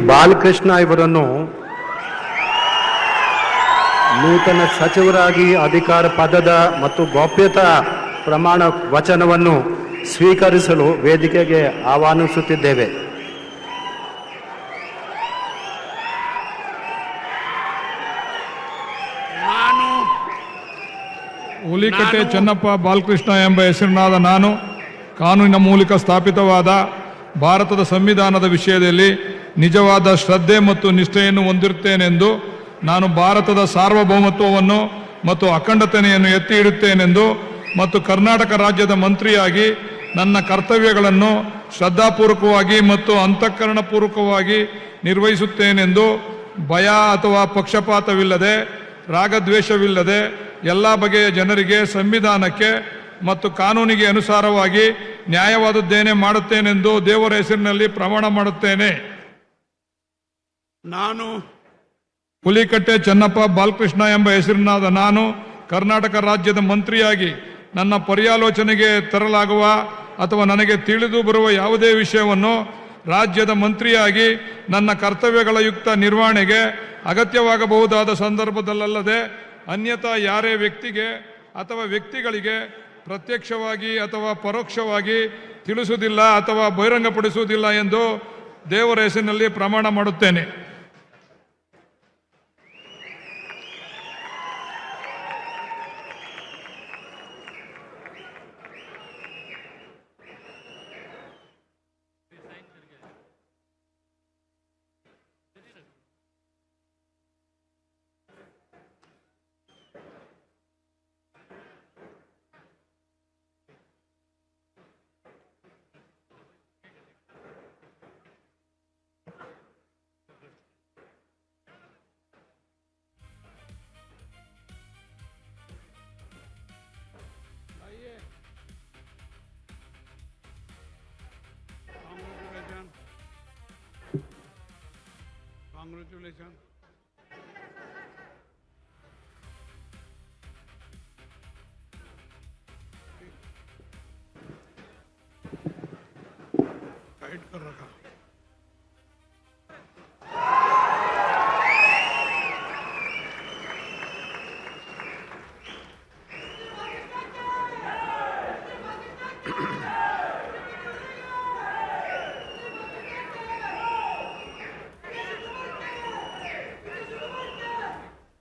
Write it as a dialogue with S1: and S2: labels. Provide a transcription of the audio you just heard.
S1: ಬಾಲಕೃಷ್ಣ ಇವರನ್ನು ನೂತನ ಸಚಿವರಾಗಿ ಅಧಿಕಾರ ಪದದ ಮತ್ತು ಗೌಪ್ಯತಾ ಪ್ರಮಾಣ ವಚನವನ್ನು ಸ್ವೀಕರಿಸಲು ವೇದಿಕೆಗೆ ಆಹ್ವಾನಿಸುತ್ತಿದ್ದೇವೆ.
S2: ಹುಲಿಕಟ್ಟೆ ಚೆನ್ನಪ್ಪ ಬಾಲಕೃಷ್ಣ ಎಂಬ ಹೆಸರಿನಾದ ನಾನು ಕಾನೂನಿನ ಮೂಲಕ ಸ್ಥಾಪಿತವಾದ ಭಾರತದ ಸಂವಿಧಾನದ ವಿಷಯದಲ್ಲಿ ನಿಜವಾದ ಶ್ರದ್ಧೆ ಮತ್ತು ನಿಷ್ಠೆಯನ್ನು ಹೊಂದಿರುತ್ತೇನೆಂದು, ನಾನು ಭಾರತದ ಸಾರ್ವಭೌಮತ್ವವನ್ನು ಮತ್ತು ಅಖಂಡತೆಯನ್ನು ಎತ್ತಿ ಹಿಡುತ್ತೇನೆಂದು ಮತ್ತು ಕರ್ನಾಟಕ ರಾಜ್ಯದ ಮಂತ್ರಿಯಾಗಿ ನನ್ನ ಕರ್ತವ್ಯಗಳನ್ನು ಶ್ರದ್ಧಾಪೂರ್ವಕವಾಗಿ ಮತ್ತು ಅಂತಃಕರಣಪೂರ್ವಕವಾಗಿ ನಿರ್ವಹಿಸುತ್ತೇನೆಂದು ಭಯ ಅಥವಾ ಪಕ್ಷಪಾತವಿಲ್ಲದೆ ರಾಗದ್ವೇಷವಿಲ್ಲದೆ ಎಲ್ಲ ಬಗೆಯ ಜನರಿಗೆ ಸಂವಿಧಾನಕ್ಕೆ ಮತ್ತು ಕಾನೂನಿಗೆ ಅನುಸಾರವಾಗಿ ನ್ಯಾಯವಾದದ್ದೇನೆ ಮಾಡುತ್ತೇನೆಂದು ದೇವರ ಹೆಸರಿನಲ್ಲಿ ಪ್ರಮಾಣ ಮಾಡುತ್ತೇನೆ.
S3: ನಾನು
S2: ಹುಲಿಕಟ್ಟೆ ಚೆನ್ನಪ್ಪ ಬಾಲಕೃಷ್ಣ ಎಂಬ ಹೆಸರಿನಾದ ನಾನು ಕರ್ನಾಟಕ ರಾಜ್ಯದ ಮಂತ್ರಿಯಾಗಿ ನನ್ನ ಪರ್ಯಾಲೋಚನೆಗೆ ತರಲಾಗುವ ಅಥವಾ ನನಗೆ ತಿಳಿದು ಬರುವ ಯಾವುದೇ ವಿಷಯವನ್ನು ರಾಜ್ಯದ ಮಂತ್ರಿಯಾಗಿ ನನ್ನ ಕರ್ತವ್ಯಗಳ ಯುಕ್ತ ನಿರ್ವಹಣೆಗೆ ಅಗತ್ಯವಾಗಬಹುದಾದ ಸಂದರ್ಭದಲ್ಲದೆ ಅನ್ಯಥಾ ಯಾರೇ ವ್ಯಕ್ತಿಗೆ ಅಥವಾ ವ್ಯಕ್ತಿಗಳಿಗೆ ಪ್ರತ್ಯಕ್ಷವಾಗಿ ಅಥವಾ ಪರೋಕ್ಷವಾಗಿ ತಿಳಿಸುವುದಿಲ್ಲ ಅಥವಾ ಬಹಿರಂಗಪಡಿಸುವುದಿಲ್ಲ ಎಂದು ದೇವರ ಹೆಸರಿನಲ್ಲಿ ಪ್ರಮಾಣ ಮಾಡುತ್ತೇನೆ.
S3: Congratulations. टाइट कर रखा.